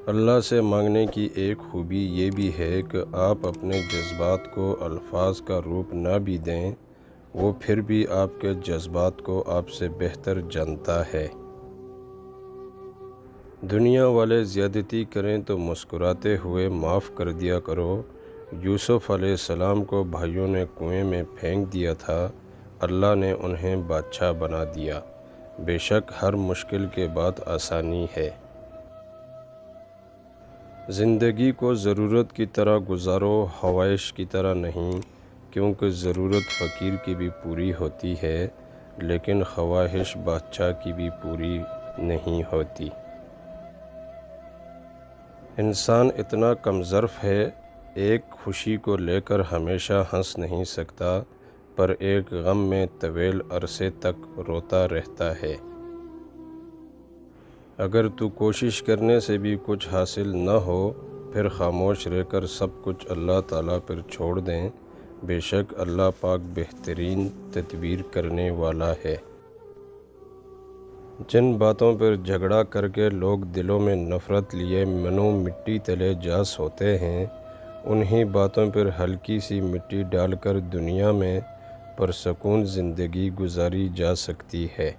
اللہ سے مانگنے کی ایک خوبی یہ بھی ہے کہ آپ اپنے جذبات کو الفاظ کا روپ نہ بھی دیں، وہ پھر بھی آپ کے جذبات کو آپ سے بہتر جانتا ہے۔ دنیا والے زیادتی کریں تو مسکراتے ہوئے معاف کر دیا کرو۔ یوسف علیہ السلام کو بھائیوں نے کنویں میں پھینک دیا تھا، اللہ نے انہیں بادشاہ بنا دیا۔ بے شک ہر مشکل کے بعد آسانی ہے۔ زندگی کو ضرورت کی طرح گزارو، خواہش کی طرح نہیں، کیونکہ ضرورت فقیر کی بھی پوری ہوتی ہے، لیکن خواہش بادشاہ کی بھی پوری نہیں ہوتی۔ انسان اتنا کم ظرف ہے، ایک خوشی کو لے کر ہمیشہ ہنس نہیں سکتا، پر ایک غم میں طویل عرصے تک روتا رہتا ہے۔ اگر تو کوشش کرنے سے بھی کچھ حاصل نہ ہو، پھر خاموش رہ کر سب کچھ اللہ تعالیٰ پر چھوڑ دیں، بے شک اللہ پاک بہترین تدبیر کرنے والا ہے۔ جن باتوں پر جھگڑا کر کے لوگ دلوں میں نفرت لیے منو مٹی تلے جا سوتے ہیں، انہی باتوں پر ہلکی سی مٹی ڈال کر دنیا میں پرسکون زندگی گزاری جا سکتی ہے۔